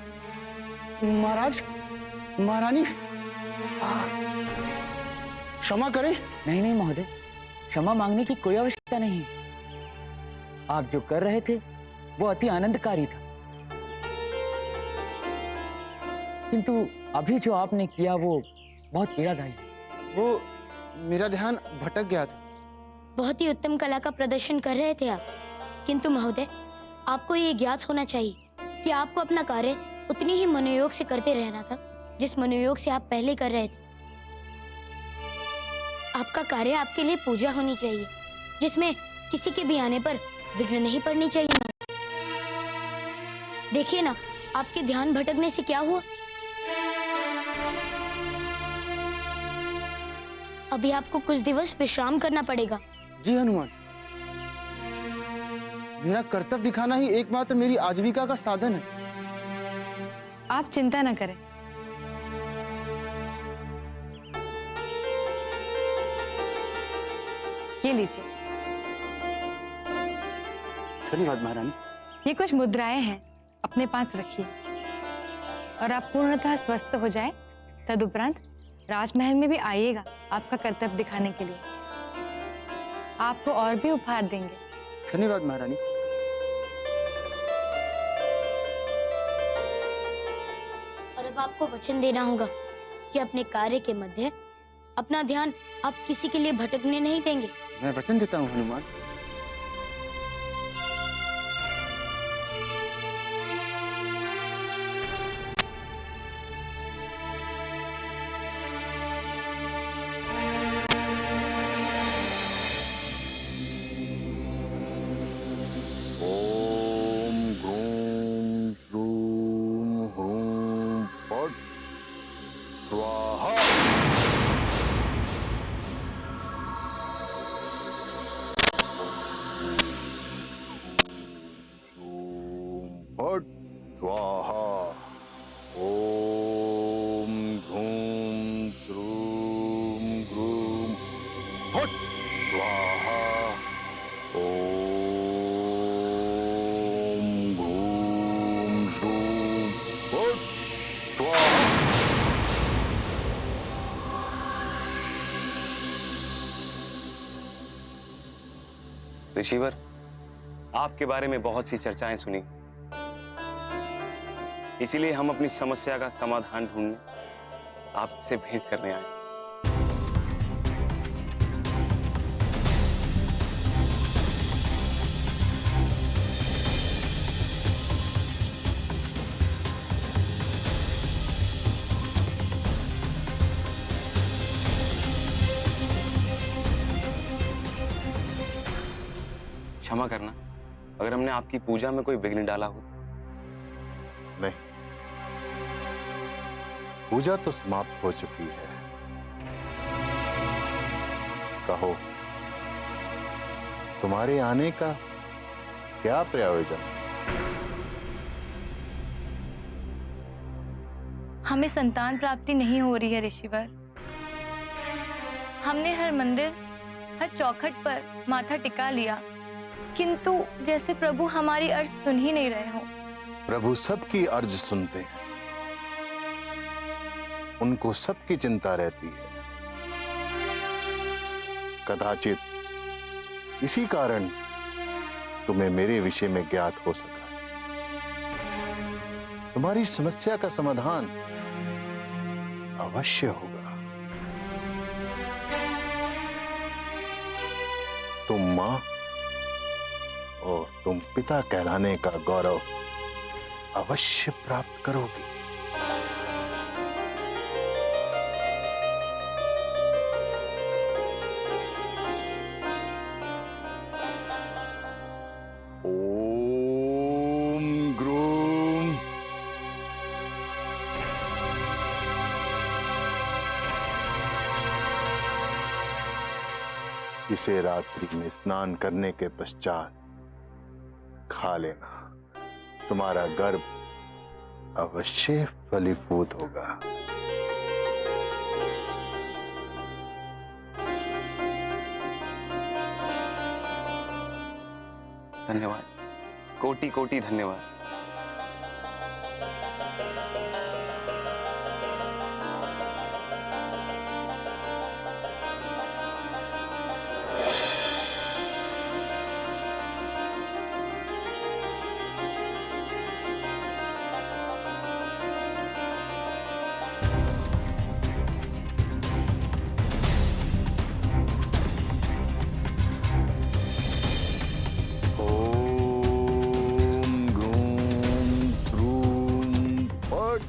महाराज, महारानी, क्षमा करें। नहीं नहीं महोदय, क्षमा मांगने की कोई आवश्यकता नहीं। आप जो कर रहे थे वो अति आनंदकारी था, किंतु अभी जो आपने किया वो बहुत पीड़ादायी। वो मेरा ध्यान भटक गया था। बहुत ही उत्तम कला का प्रदर्शन कर रहे थे आप, किंतु महोदय आपको ये ज्ञात होना चाहिए कि आपको अपना कार्य उतनी ही मनोयोग से करते रहना था जिस मनोयोग से आप पहले कर रहे थे। आपका कार्य आपके लिए पूजा होनी चाहिए, जिसमें किसी के भी आने पर विघ्न नहीं पड़नी चाहिए। देखिए ना, आपके ध्यान भटकने से क्या हुआ। अभी आपको कुछ दिवस विश्राम करना पड़ेगा। जी हनुमान, मेरा कर्तव्य दिखाना ही एकमात्र मेरी आजीविका का साधन है। आप चिंता न करें। ये लीजिए। धन्यवाद महारानी। ये कुछ मुद्राएं हैं, अपने पास रखिए। और आप पूर्णतः स्वस्थ हो जाए तदुपरांत राजमहल में भी आइएगा आपका कर्तव्य दिखाने के लिए। आपको और भी उपहार देंगे। धन्यवाद महारानी। और अब आपको वचन देना होगा कि अपने कार्य के मध्य अपना ध्यान आप किसी के लिए भटकने नहीं देंगे। मैं वचन देता हूँ हनुमान। ओम ग्रूम श्रूम ह्रूम फट स्वाहा। फट स्वाहा। ओम घूम श्रूम ग्रूम फट स्वाहा। ओम घूम श्रूम फट स्वाहा। ऋषिवर, आपके बारे में बहुत सी चर्चाएं सुनी, इसीलिए हम अपनी समस्या का समाधान ढूंढने आपसे भेंट करने आए। क्षमा करना अगर हमने आपकी पूजा में कोई विघ्न डाला हो। नहीं, पूजा तो समाप्त हो चुकी है। कहो, तुम्हारे आने का क्या प्रयोजन? हमें संतान प्राप्ति नहीं हो रही है ऋषिवर। हमने हर मंदिर, हर चौखट पर माथा टिका लिया, किंतु जैसे प्रभु हमारी अर्ज सुन ही नहीं रहे हो। प्रभु सबकी अर्ज सुनते हैं, उनको सबकी चिंता रहती है। कदाचित इसी कारण तुम्हें मेरे विषय में ज्ञात हो सका। तुम्हारी समस्या का समाधान अवश्य होगा। तुम मां और तुम पिता कहलाने का गौरव अवश्य प्राप्त करोगी। ओम ग्रूम इसे रात्रि में स्नान करने के पश्चात खा लेना। तुम्हारा गर्भ अवश्य फलीभूत होगा। धन्यवाद, कोटि कोटि धन्यवाद। ओम ग्रूम श्रूम फट।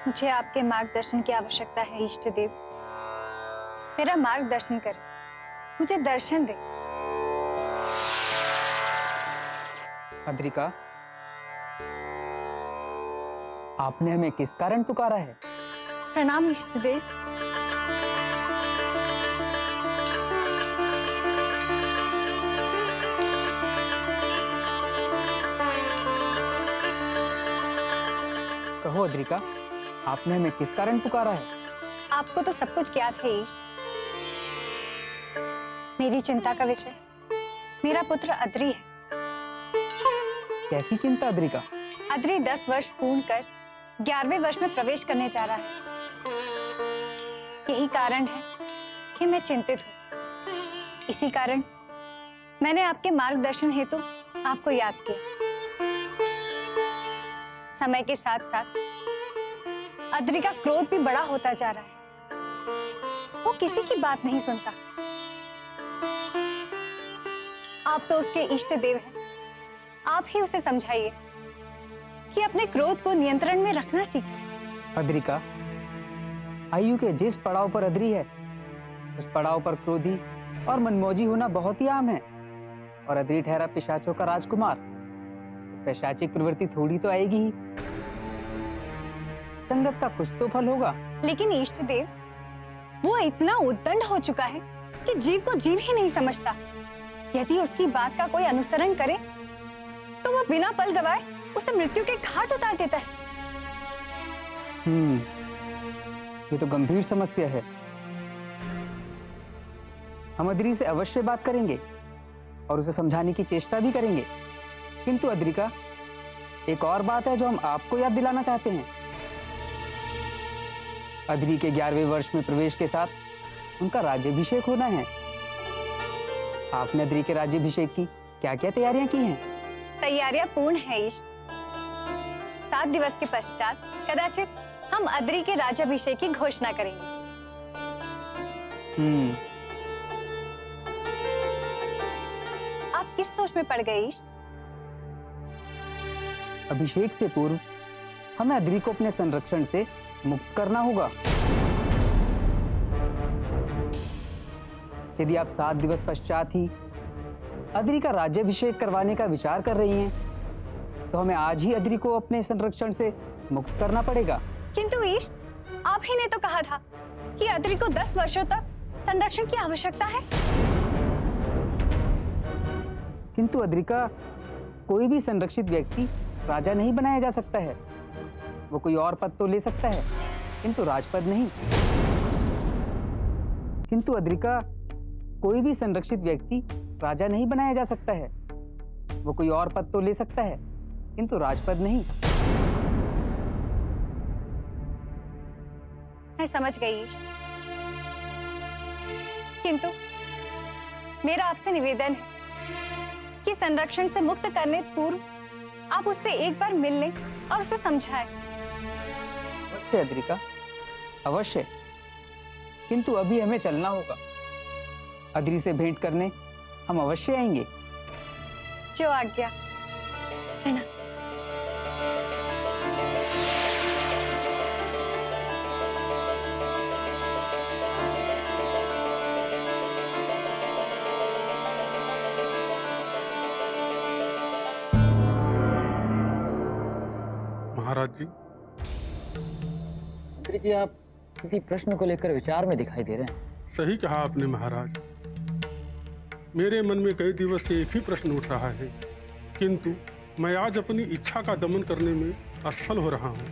मुझे आपके मार्गदर्शन की आवश्यकता है इष्ट देव। मेरा मार्गदर्शन करें, मुझे दर्शन दे। अद्रिका, आपने हमें किस कारण पुकारा है? प्रणाम इष्ट देव। कहो अद्रिका, आपने हमें किस कारण पुकारा है? आपको तो सब कुछ ज्ञात है इष्ट। मेरी चिंता का विषय मेरा पुत्र अद्रि है। कैसी चिंता अद्रिका? अद्रि 10 वर्ष पूर्ण कर 11वें वर्ष में प्रवेश करने जा रहा है। यही कारण है कि मैं चिंतित हूँ। इसी कारण मैंने आपके मार्गदर्शन हेतु आपको याद किया। समय के साथ साथ अद्रि का क्रोध भी बड़ा होता जा रहा है। वो किसी की बात नहीं सुनता। आप तो उसके इष्ट देव हैं। आप ही उसे समझाइए कि अपने क्रोध को नियंत्रण में रखना सीखे। अद्रिका, आयु के जिस पड़ाव पर अद्रि है, उस पड़ाव पर क्रोधी और मनमौजी होना बहुत ही आम है। और अद्रि ठहरा पिशाचों का राजकुमार, तो पैशाचिक प्रवृत्ति थोड़ी तो आएगी ही। संगत का कुछ तो फल होगा। लेकिन इष्ट देव, वो इतना उद्दंड हो चुका है कि जीव को जीव ही नहीं समझता। यदि उसकी बात का कोई अनुसरण करे तो वो बिना पल गवाए उसे मृत्यु के घाट उतार देता है। ये तो गंभीर समस्या है। हम अद्रि से अवश्य बात करेंगे और उसे समझाने की चेष्टा भी करेंगे। किंतु अद्रिका, एक और बात है जो हम आपको याद दिलाना चाहते हैं। अद्रि के 11वें वर्ष में प्रवेश के साथ उनका राज्याभिषेक होना है। आपने अद्रि के राज्याभिषेक की क्या क्या तैयारियां की हैं? तैयारियां पूर्ण है इष्ट। 7 दिवस के पश्चात कदाचित हम अद्रि के राज्याभिषेक की घोषणा करेंगे। आप किस सोच में पड़ गए इष्ट? अभिषेक से पूर्व हमें अद्रि को अपने संरक्षण से मुक्त करना होगा। यदि आप 7 दिवस पश्चात ही अद्रि का राज्याभिषेक करवाने का विचार कर रही हैं, तो हमें आज ही अद्रि को अपने संरक्षण से मुक्त करना पड़ेगा। किंतु इष्ट, आप ही ने तो कहा था कि अद्रि को 10 वर्षों तक संरक्षण की आवश्यकता है। किंतु अद्रि का कोई भी संरक्षित व्यक्ति राजा नहीं बनाया जा सकता है। वो कोई और पद तो ले सकता है, किंतु राजपद नहीं। किंतु अद्रि का कोई भी संरक्षित व्यक्ति राजा नहीं बनाया जा सकता है। वो कोई और पद तो ले सकता है, किंतु राजपद नहीं। मैं समझ गई इष्ट। किंतु मेरा आपसे निवेदन है कि संरक्षण से मुक्त करने पूर्व आप उससे एक बार मिल लें और उसे समझाएं। अवश्य अद्रिका, अवश्य। किंतु अभी हमें चलना होगा। अद्रि से भेंट करने हम अवश्य आएंगे। जो आज्ञा। प्रणाम। महाराज जी, मंत्री जी, आप किसी प्रश्न को लेकर विचार में दिखाई दे रहे हैं। सही कहा आपने महाराज। मेरे मन में कई दिवस से एक ही प्रश्न उठ रहा है, किंतु मैं आज अपनी इच्छा का दमन करने में असफल हो रहा हूँ।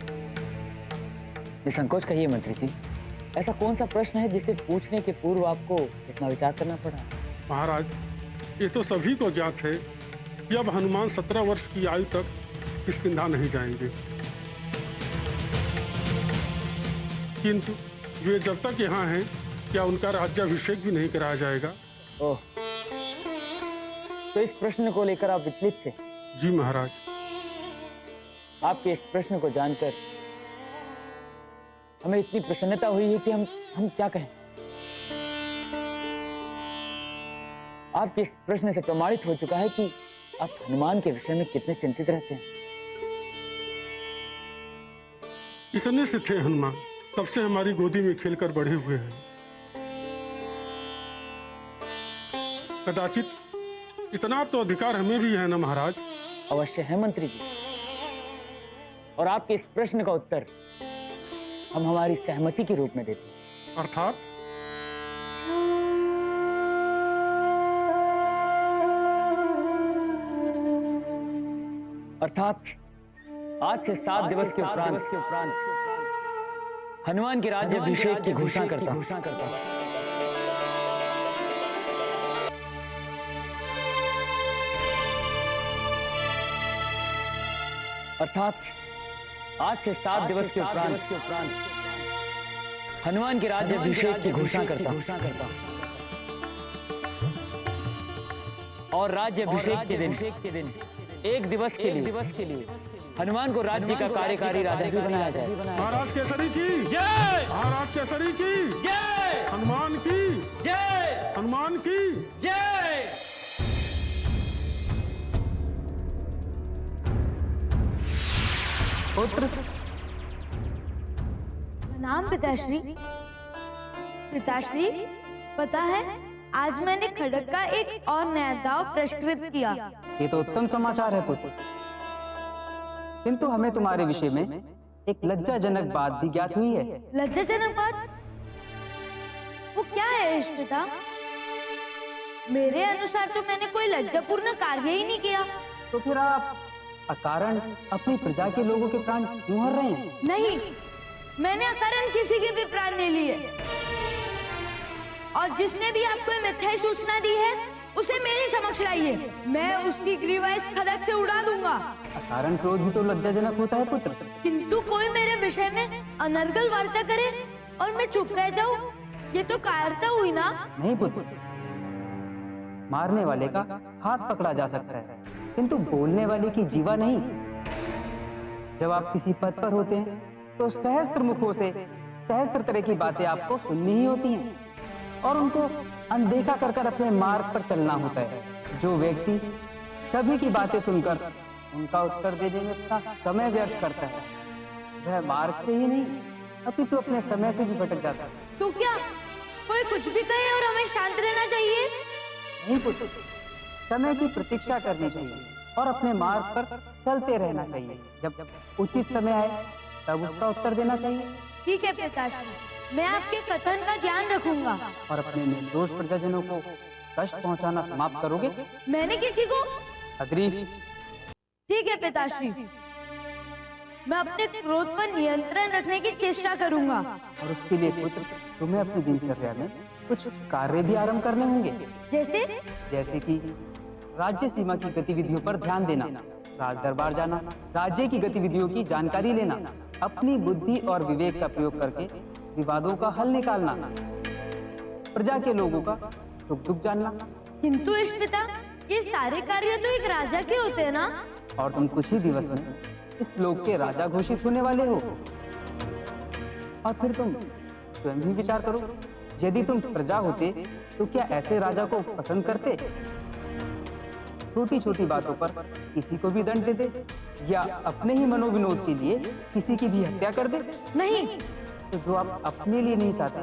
निसंकोच कहिए मंत्री जी, ऐसा कौन सा प्रश्न है जिसे पूछने के पूर्व आपको इतना विचार करना पड़ा? महाराज, ये तो सभी को ज्ञात है कि अब हनुमान 17 वर्ष की आयु तक किष्किंधा नहीं जाएंगे, किंतु वे जब तक यहाँ हैं, क्या उनका राज्याभिषेक भी नहीं कराया जाएगा? ओह, तो इस प्रश्न को लेकर आप विचलित थे? जी महाराज। आपके इस प्रश्न को जानकर हमें इतनी प्रसन्नता हुई है कि हम क्या कहें। आपके इस प्रश्न से प्रमाणित हो चुका है कि आप हनुमान के विषय में कितने चिंतित रहते हैं। इतने से थे हनुमान, तब से हमारी गोदी में खेलकर बढ़े हुए हैं। कदाचित इतना तो अधिकार हमें भी है ना महाराज? अवश्य है मंत्री जी, और आपके इस प्रश्न का उत्तर हम हमारी सहमति के रूप में देते हैं। अर्थात? अर्थात आज से 7 दिवस के उपरांत हनुमान के राज्याभिषेक की घोषणा करता हूं। अर्थात आज से 7 दिवस के उपरांत हनुमान के राज्याभिषेक की घोषणा करता हूं। और राज्याभिषेक के दिन एक दिवस के लिए हनुमान को राज्य का कार्यकारी राजा भी बनाया जाए। महाराज केसरी की जय, महाराज केसरी की जय, हनुमान की जय, हनुमान की जय। पुत्र नाम पिताश्री। पिताश्री, पता है आज मैंने खड्ग का एक और नया दाव परिष्कृत किया। ये तो उत्तम समाचार है पुत्र, किंतु हमें तुम्हारे विषय में एक लज्जाजनक बात भी ज्ञात हुई है। लज्जाजनक बात? वो क्या है यश पिता? मेरे अनुसार तो मैंने कोई लज्जापूर्ण कार्य ही नहीं किया। तो फिर आप अकारण अपनी प्रजा के लोगों के प्राण क्यों हर रहे हैं? नहीं, मैंने अकारण किसी के भी प्राण नहीं लिए। और जिसने भी आपको ये मिथ्या सूचना दी है उसे मेरे समक्ष लाइए। मैं उसकी ग्रीवा इस खड्ग से उड़ा दूंगा। अकारण क्रोध भी तो लज्जाजनक होता है पुत्र। किंतु कोई मेरे विषय में अनर्गल वार्ता करे और मैं चुप रह जाऊं, ये तो कायरता हुई ना? नहीं पुत्र, मारने वाले का हाथ पकड़ा जा सकता है, किंतु बोलने वाले की जीवा नहीं। जब आप किसी पद पर होते हैं तो सहस्त्र मुखों से सहस्त्र तरह की बातें आपको सुननी ही होती हैं और उनको अनदेखा कर कर अपने मार्ग पर चलना होता है। जो व्यक्ति सभी की बातें सुनकर उनका उत्तर देने में अपना समय व्यर्थ करता है, वह मार्ग से ही नहीं अपितु अपने समय से भी भटक जाता है। तो क्या कोई कुछ भी कहे और हमें शांत रहना चाहिए? नहीं पुत्र, समय की प्रतीक्षा करनी चाहिए और अपने मार्ग पर चलते रहना चाहिए। जब उचित समय आए तब उसका उत्तर देना चाहिए। ठीक है पिताश्री, मैं आपके कथन का ध्यान रखूंगा। और अपने निर्दोष प्रजाजनों को कष्ट पहुंचाना समाप्त करोगे? मैंने किसी को? अद्री। ठीक है पिताश्री, मैं अपने क्रोध पर नियंत्रण रखने की चेष्टा करूंगा। और उसके लिए पुत्र तुम्हें अपनी दिनचर्या में कुछ कार्य भी आरंभ करने होंगे। जैसे कि राज्य सीमा की गतिविधियों पर ध्यान देना, राज दरबार जाना, राज्य की गतिविधियों की जानकारी लेना, अपनी बुद्धि और विवेक का प्रयोग करके विवादों का हल निकालना, प्रजा के लोगों का सुख दुख जानना। किंतु इस पिता, ये सारे कार्य तो एक राजा के होते हैं ना? और तुम कुछ ही दिवस में इस लोक के राजा घोषित होने वाले हो। और फिर तुम स्वयं भी विचार करो, यदि तुम प्रजा होते तो क्या ऐसे राजा को पसंद करते? छोटी छोटी बातों पर किसी को भी दंड दे दे या अपने ही मनोविनोद के लिए किसी की भी हत्या कर दे? नहीं। तो जो आप अपने लिए नहीं चाहते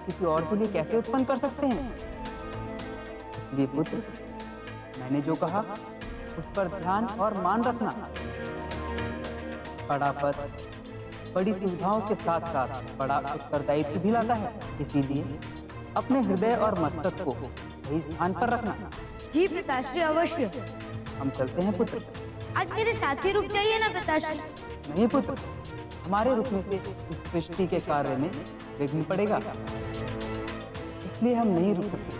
किसी और के लिए कैसे उत्पन्न कर सकते हैं? इसलिए पुत्र, मैंने जो कहा उस पर ध्यान और मान रखना। बड़ा पद बड़ी सुविधाओं के साथ साथ बड़ा उत्तरदायित्व भी लाता है, इसीलिए अपने हृदय और मस्तक को सही स्थान पर रखना। जी पिताश्री, अवश्य। हम चलते हैं पुत्र। आज मेरे साथ ही रुक जाइए ना पिताश्री। नहीं पुत्र, हमारे रुकने से इस सृष्टि के कार्य में विघ्न पड़ेगा, इसलिए हम नहीं रुक सकते।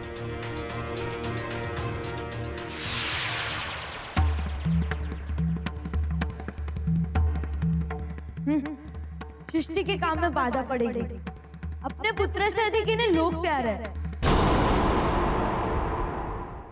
सृष्टि के काम में बाधा पड़ेगी। अपने पुत्र से अधिक इन्हें लोग प्यार है।